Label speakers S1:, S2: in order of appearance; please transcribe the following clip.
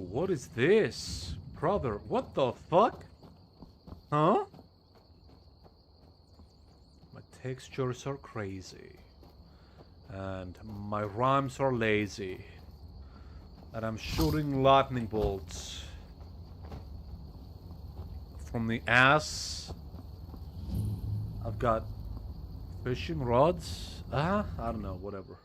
S1: what is this? Brother, what the fuck? Huh? My textures are crazy. And my rhymes are lazy. And I'm shooting lightning bolts from the ass. I've got fishing rods. I don't know, whatever.